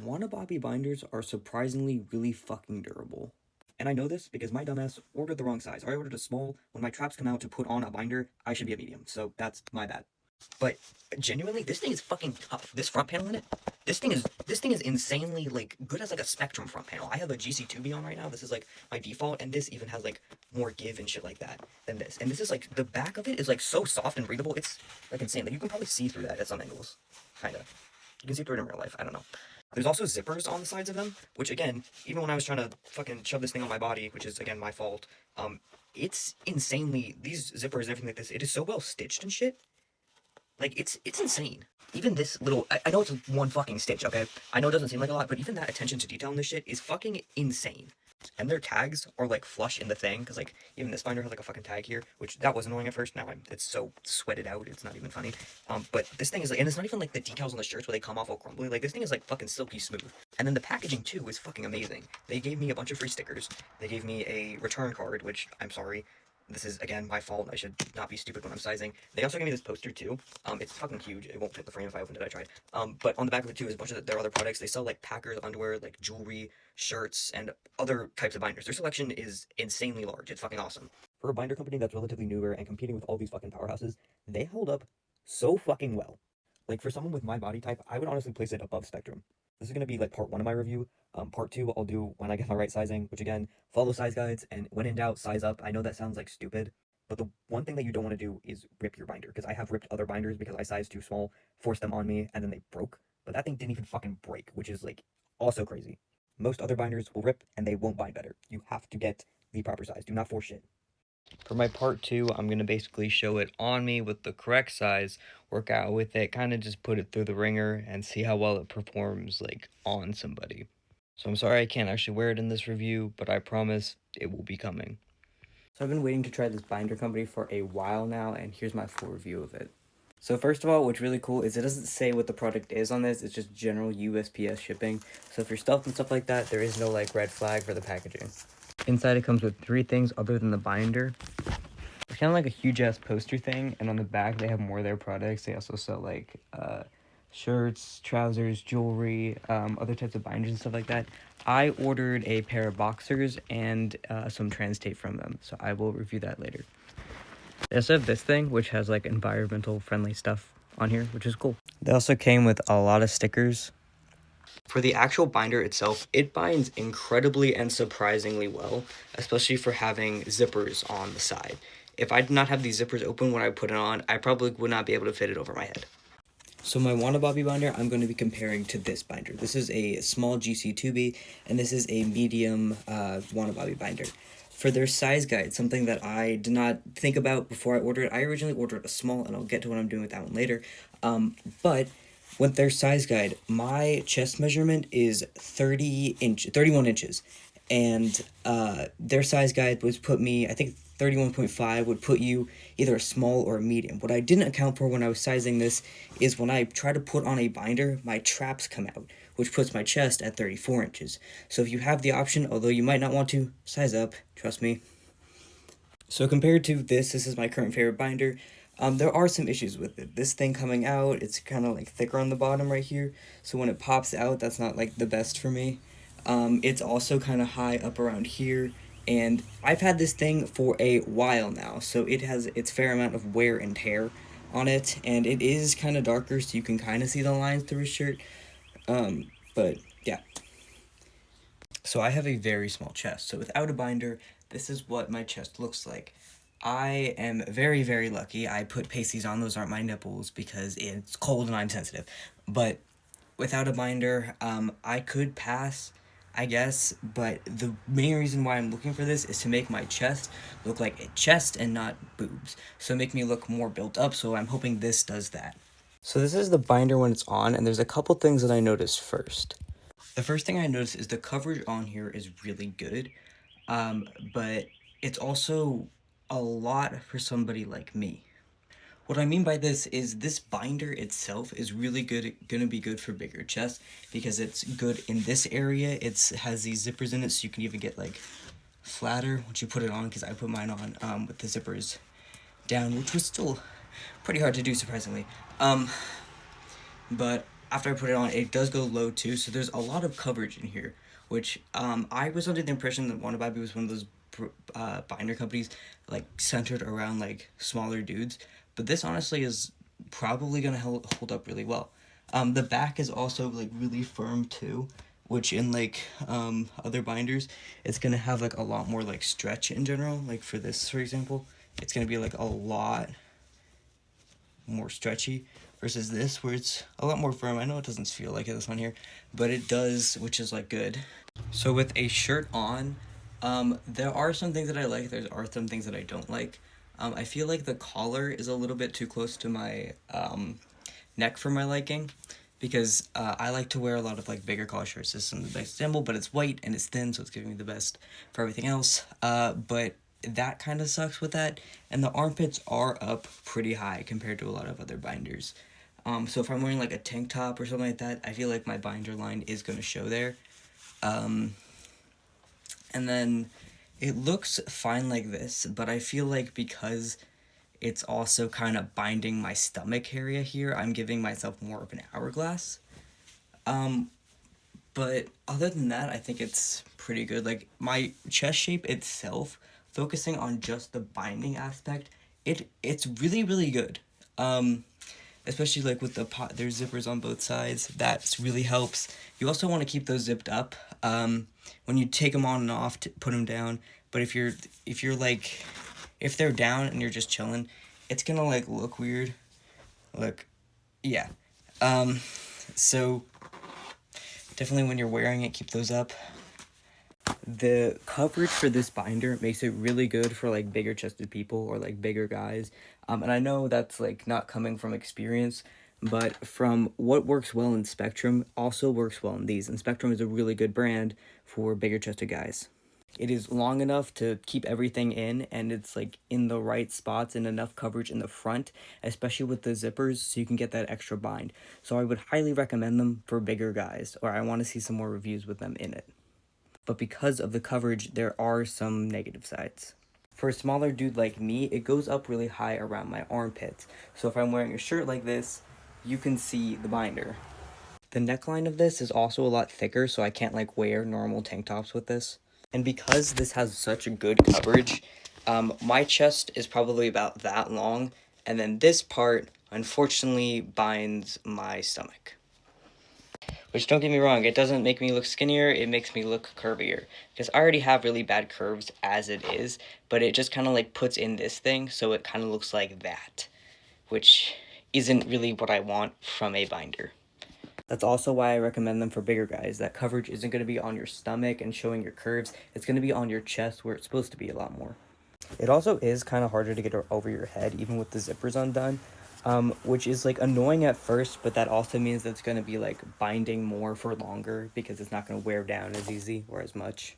Wonababi binders are surprisingly really fucking durable. And I know this because my dumbass ordered the wrong size. I ordered a small. When my traps come out to put on a binder, I should be a medium. So that's my bad. But genuinely, this thing is fucking tough. This front panel in it, this thing is insanely like good as like a Spectrum front panel. I have a GC2B on right now. This is like my default, and this even has like more give and shit like that than this. And this is like the back of it is like so soft and breathable. It's like insane. Like you can probably see through that at some angles, kind of. You can see through it in real life. I don't know. There's also zippers on the sides of them, which again, even when I was trying to fucking shove this thing on my body, which is again my fault, it's insanely these zippers and everything like this. It is so well stitched and shit. Like it's insane. Even this little, I know it's one fucking stitch, okay? I know it doesn't seem like a lot, but even that attention to detail in this shit is fucking insane. And their tags are like flush in the thing, because like even this binder has like a fucking tag here, which that was annoying at first. Now it's so sweated out, it's not even funny. But this thing is like, and it's not even like the decals on the shirts where they come off all crumbly. Like this thing is like fucking silky smooth. And then the packaging too is fucking amazing. They gave me a bunch of free stickers. They gave me a return card, which I'm sorry. This is, again, my fault. I should not be stupid when I'm sizing. They also gave me this poster, too. It's fucking huge. It won't fit the frame if I opened it. I tried. But on the back of it, too, is a bunch of their other products. They sell, like, Packers underwear, like, jewelry, shirts, and other types of binders. Their selection is insanely large. It's fucking awesome. For a binder company that's relatively newer and competing with all these fucking powerhouses, they hold up so fucking well. Like, for someone with my body type, I would honestly place it above Spectrum. This is going to be, like, part one of my review. Part two, I'll do when I get my right sizing, which, again, follow size guides, and when in doubt, size up. I know that sounds, like, stupid, but the one thing that you don't want to do is rip your binder, because I have ripped other binders because I sized too small, forced them on me, and then they broke. But that thing didn't even fucking break, which is, like, also crazy. Most other binders will rip, and they won't bind better. You have to get the proper size. Do not force shit. For my part two, I'm going to basically show it on me with the correct size, work out with it, kind of just put it through the ringer and see how well it performs like on somebody. So I'm sorry I can't actually wear it in this review, but I promise it will be coming. So I've been waiting to try this binder company for a while now, and here's my full review of it. So first of all, what's really cool is it doesn't say what the product is on this, it's just general USPS shipping. So if you're stealth and stuff like that, there is no like red flag for the packaging. Inside it comes with 3 things other than the binder. It's kind of like a huge ass poster thing, and on the back they have more of their products. They also sell like shirts, trousers, jewelry, other types of binders and stuff like that. I ordered a pair of boxers and some trans tape from them, so I will review that later. They also have this thing, which has like environmental friendly stuff on here, which is cool. They also came with a lot of stickers. For the actual binder itself, it binds incredibly and surprisingly well, especially for having zippers on the side. If I did not have these zippers open when I put it on, I probably would not be able to fit it over my head. So my Wonababi binder, I'm going to be comparing to this binder. This is a small GC2B, and this is a medium Wonababi binder. For their size guide, something that I did not think about before I ordered, I originally ordered a small, and I'll get to what I'm doing with that one later. But with their size guide, my chest measurement is 31 inches, and their size guide was put me, I think 31.5 would put you either a small or a medium. What I didn't account for when I was sizing this is when I try to put on a binder, my traps come out, which puts my chest at 34 inches. So if you have the option, although you might not want to, size up, trust me. So compared to this is my current favorite binder. There are some issues with it. This thing coming out, it's kind of like thicker on the bottom right here. So when it pops out, that's not like the best for me. It's also kind of high up around here. And I've had this thing for a while now, so it has its fair amount of wear and tear on it, and it is kind of darker, so you can kind of see the lines through his shirt. But yeah. So I have a very small chest, so without a binder, this is what my chest looks like. I am very, very lucky. I put pasties on, those aren't my nipples because it's cold and I'm sensitive. But without a binder, I could pass, I guess, but the main reason why I'm looking for this is to make my chest look like a chest and not boobs. So make me look more built up, so I'm hoping this does that. So this is the binder when it's on, and there's a couple things that I noticed first. The first thing I noticed is the coverage on here is really good, but it's also a lot for somebody like me. What I mean by this is this binder itself is really gonna be good for bigger chests because it's good in this area. It has these zippers in it, so you can even get like flatter once you put it on, because I put mine on with the zippers down, which was still pretty hard to do, surprisingly. But after I put it on, it does go low too, so there's a lot of coverage in here, which I was under the impression that Wonababi was one of those binder companies like centered around like smaller dudes, but this honestly is probably gonna hold up really well. The back is also like really firm too, which in like other binders, it's gonna have like a lot more like stretch in general. Like for this, for example, it's gonna be like a lot more stretchy versus this where it's a lot more firm. I know it doesn't feel like it this on here, but it does, which is like good. So with a shirt on, there are some things that I like, there are some things that I don't like. I feel like the collar is a little bit too close to my neck for my liking, because I like to wear a lot of like bigger collar shirts. This is the best symbol, but it's white and it's thin, so it's giving me the best for everything else. But that kind of sucks with that, and the armpits are up pretty high compared to a lot of other binders. So if I'm wearing like a tank top or something like that, I feel like my binder line is going to show there. And then it looks fine like this, but I feel like because it's also kind of binding my stomach area here, I'm giving myself more of an hourglass. But other than that, I think it's pretty good. Like my chest shape itself, focusing on just the binding aspect, it's really really good. Especially like with the pot, there's zippers on both sides. That really helps. You also want to keep those zipped up when you take them on and off to put them down. But if you're like, if they're down and you're just chilling, it's gonna like look weird. Look, yeah. So definitely when you're wearing it, keep those up. The coverage for this binder makes it really good for like bigger chested people or like bigger guys. And I know that's like not coming from experience, but from what works well in Spectrum also works well in these. And Spectrum is a really good brand for bigger chested guys. It is long enough to keep everything in, and it's like in the right spots and enough coverage in the front, especially with the zippers, so you can get that extra bind. So I would highly recommend them for bigger guys, or I want to see some more reviews with them in it. But because of the coverage, there are some negative sides. For a smaller dude like me, it goes up really high around my armpits. So if I'm wearing a shirt like this, you can see the binder. The neckline of this is also a lot thicker, so I can't like wear normal tank tops with this. And because this has such a good coverage, my chest is probably about that long, and then this part unfortunately binds my stomach. Which, don't get me wrong, it doesn't make me look skinnier, it makes me look curvier. Because I already have really bad curves as it is, but it just kind of like puts in this thing, so it kind of looks like that. Which isn't really what I want from a binder. That's also why I recommend them for bigger guys. That coverage isn't going to be on your stomach and showing your curves, it's going to be on your chest where it's supposed to be a lot more. It also is kind of harder to get over your head, even with the zippers undone, which is like annoying at first, but that also means that it's going to be like binding more for longer because it's not going to wear down as easy or as much.